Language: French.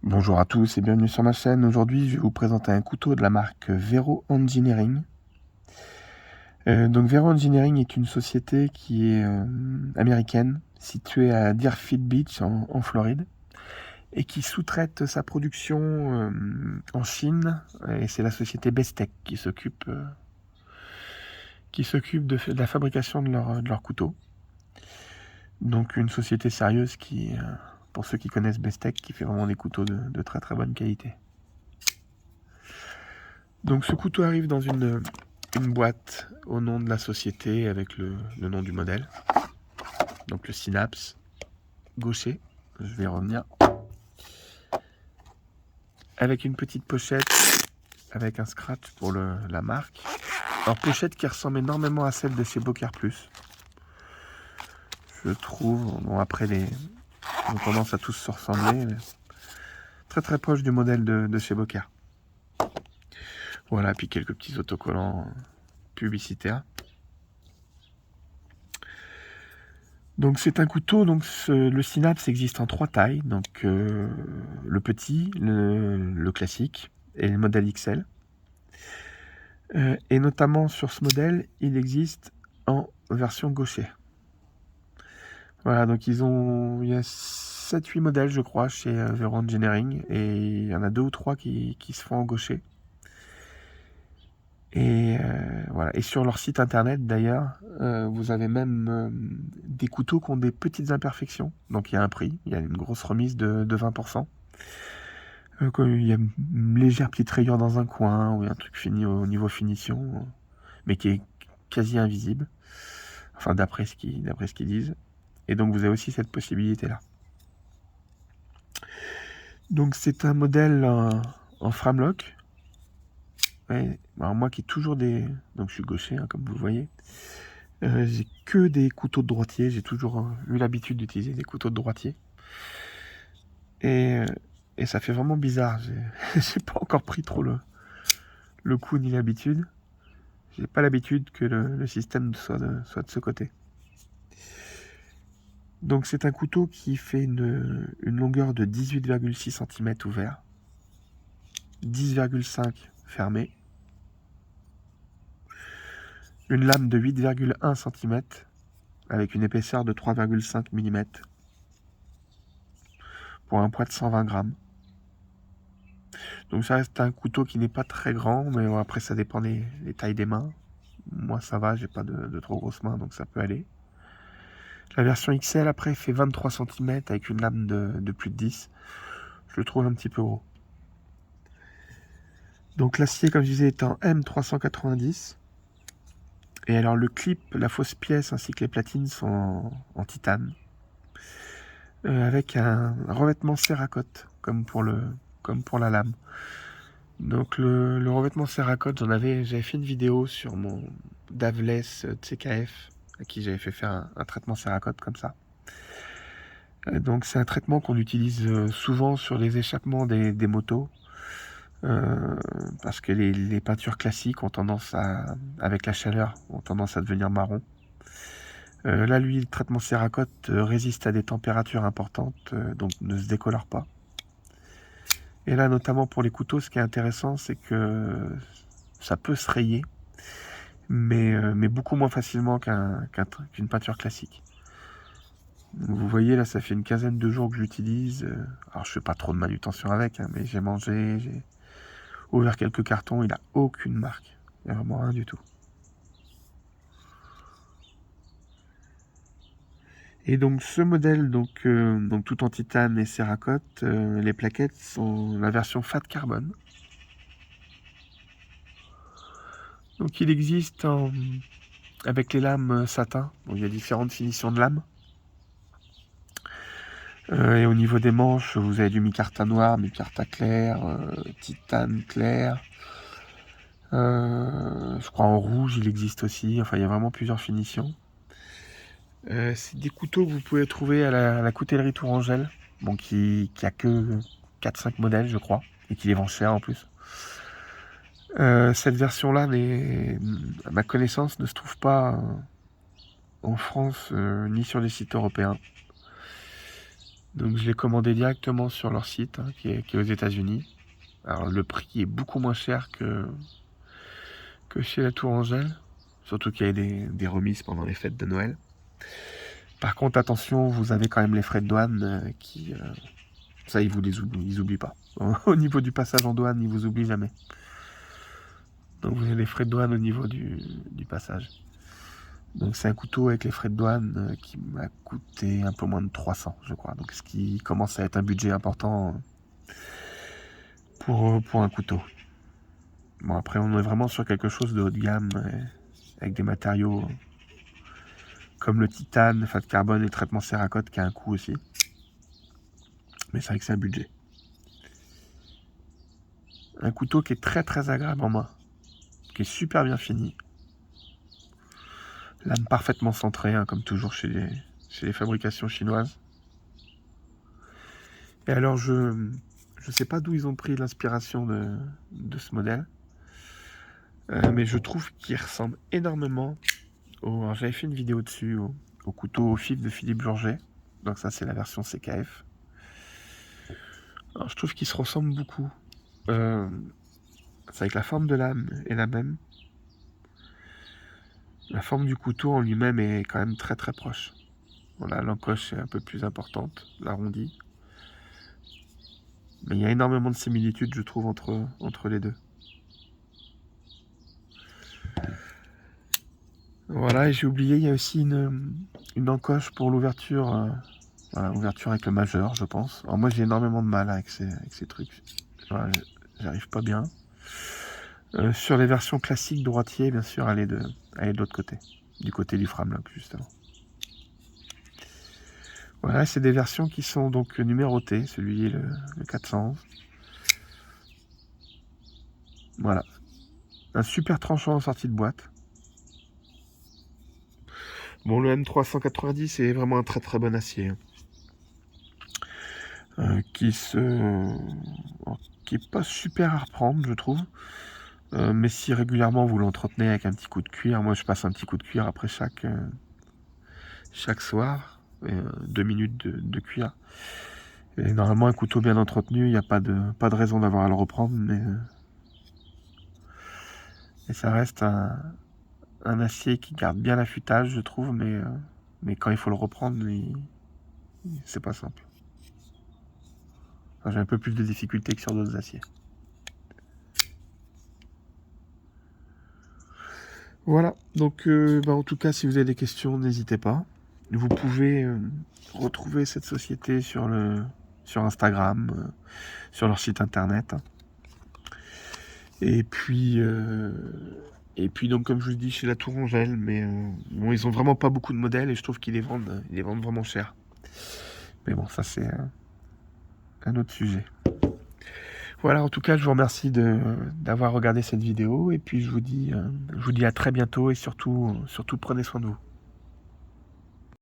Bonjour à tous et bienvenue sur ma chaîne. Aujourd'hui, je vais vous présenter un couteau de la marque Vero Engineering. Donc Vero Engineering est une société qui est américaine, située à Deerfield Beach en Floride, et qui sous-traite sa production en Chine. Et c'est la société Bestech qui s'occupe de la fabrication de leurs couteaux. Donc une société sérieuse qui, pour ceux qui connaissent Bestech, qui fait vraiment des couteaux de très très bonne qualité. Donc ce couteau arrive dans une boîte au nom de la société avec le nom du modèle. Donc le Synapse gaucher, je vais y revenir. Avec une petite pochette avec un scratch pour la marque. Alors pochette qui ressemble énormément à celle de chez Bocar Plus. Je trouve, bon après on tendance à tous se ressembler, mais très très proche du modèle de chez Bocar. Voilà, puis quelques petits autocollants publicitaires. Donc c'est un couteau, donc le Synapse existe en 3 tailles, donc le petit, le classique et le modèle XL. Et notamment sur ce modèle, il existe en version gaucher. Voilà, donc il y a 7-8 modèles je crois chez Vero Engineering, et il y en a 2 ou 3 qui se font en gaucher. Et voilà. Et sur leur site internet d'ailleurs, vous avez même des couteaux qui ont des petites imperfections. Donc il y a un prix, il y a une grosse remise de 20%. Il y a une légère petite rayure dans un coin, ou un truc fini au niveau finition, mais qui est quasi invisible. Enfin d'après ce qu'ils disent. Et donc vous avez aussi cette possibilité-là. Donc c'est un modèle en framelock. Ouais, alors moi qui ai toujours donc je suis gaucher, hein, comme vous le voyez. J'ai que des couteaux de droitier. J'ai toujours eu l'habitude d'utiliser des couteaux de droitier. Et ça fait vraiment bizarre. J'ai pas encore pris trop le coup ni l'habitude. J'ai pas l'habitude que le système soit de ce côté. Donc c'est un couteau qui fait une longueur de 18,6 cm ouvert, 10,5 fermé, une lame de 8,1 cm avec une épaisseur de 3,5 mm pour un poids de 120 grammes. Donc ça reste un couteau qui n'est pas très grand, mais bon, après ça dépend des tailles des mains. Moi ça va, j'ai pas de trop grosses mains, donc ça peut aller. La version XL après fait 23 cm avec une lame de plus de 10. Je le trouve un petit peu gros. Donc l'acier, comme je disais, est en M390. Et alors le clip, la fausse pièce ainsi que les platines sont en titane. Avec un revêtement céracote, comme pour la lame. Donc le revêtement céracote, j'avais fait une vidéo sur mon Davless CKF, à qui j'avais fait faire un traitement céracote comme ça. Donc c'est un traitement qu'on utilise souvent sur les échappements des motos. Parce que les peintures classiques ont tendance avec la chaleur, ont tendance à devenir marron. Là, lui, le traitement céracote résiste à des températures importantes, donc ne se décolore pas. Et là, notamment pour les couteaux, ce qui est intéressant, c'est que ça peut se rayer, mais beaucoup moins facilement qu'une peinture classique. Donc, vous voyez, là, ça fait une quinzaine de jours que j'utilise. Alors, je fais pas trop de manutention avec, hein, mais j'ai mangé, j'ai ouvert quelques cartons, il n'a aucune marque. Il n'y a vraiment rien du tout. Et donc ce modèle, donc tout en titane et céracote, les plaquettes sont la version Fat Carbone. Donc il existe avec les lames satin. Bon, il y a différentes finitions de lames. Et au niveau des manches, vous avez du micarta noir, micarta clair, titane clair. Je crois en rouge, il existe aussi. Enfin, il y a vraiment plusieurs finitions. C'est des couteaux que vous pouvez trouver à la coutellerie Tourangelle, bon, qui a que 4-5 modèles, je crois, et qui les vend cher en plus. Cette version-là, à ma connaissance, ne se trouve pas en France ni sur les sites européens. Donc je l'ai commandé directement sur leur site, hein, qui est aux États-Unis. Alors le prix est beaucoup moins cher que chez la Tour Angèle, surtout qu'il y a des remises pendant les fêtes de Noël. Par contre, attention, vous avez quand même les frais de douane ça, ils oublient pas. Au niveau du passage en douane, ils vous oublient jamais. Donc vous avez les frais de douane au niveau du passage. Donc c'est un couteau avec les frais de douane qui m'a coûté un peu moins de 300, je crois. Donc ce qui commence à être un budget important pour un couteau. Bon, après, on est vraiment sur quelque chose de haut de gamme, avec des matériaux comme le titane, fat carbone et le traitement céracote qui a un coût aussi. Mais c'est vrai que c'est un budget. Un couteau qui est très très agréable en main, qui est super bien fini. Lame parfaitement centrée, hein, comme toujours chez les fabrications chinoises. Et alors, je ne sais pas d'où ils ont pris l'inspiration de ce modèle, mais je trouve qu'il ressemble énormément alors, j'avais fait une vidéo dessus, au couteau au fif de Philippe Georget. Donc ça, c'est la version CKF. Alors, je trouve qu'il se ressemble beaucoup. C'est vrai que la forme de lame est la même. La forme du couteau en lui-même est quand même très très proche. Voilà, l'encoche est un peu plus importante, l'arrondi. Mais il y a énormément de similitudes, je trouve, entre les deux. Voilà, et j'ai oublié, il y a aussi une encoche pour l'ouverture. Voilà, ouverture avec le majeur, je pense. Alors moi, j'ai énormément de mal avec ces trucs. Voilà, j'arrive pas bien. Sur les versions classiques droitier, bien sûr, elle est de l'autre côté. Du côté du framelock, justement. Voilà, c'est des versions qui sont donc numérotées. Celui est le 411. Voilà. Un super tranchant en sortie de boîte. Bon, le M390 est vraiment un très très bon acier. Qui est pas super à reprendre, je trouve. Mais si régulièrement vous l'entretenez avec un petit coup de cuir, moi je passe un petit coup de cuir après chaque soir, 2 minutes de cuir. Et normalement un couteau bien entretenu, il n'y a pas de raison d'avoir à le reprendre, mais ça reste un acier qui garde bien l'affûtage, je trouve, mais quand il faut le reprendre, c'est pas simple. Enfin, j'ai un peu plus de difficultés que sur d'autres aciers. Voilà, donc en tout cas, si vous avez des questions, n'hésitez pas. Vous pouvez retrouver cette société sur Instagram, sur leur site internet. Et puis donc, comme je vous le dis, chez la Tour Angèle, mais bon, ils ont vraiment pas beaucoup de modèles et je trouve qu'ils les vendent vraiment cher. Mais bon, ça c'est un autre sujet. Voilà, en tout cas, je vous remercie d'avoir regardé cette vidéo et puis je vous dis à très bientôt et surtout prenez soin de vous.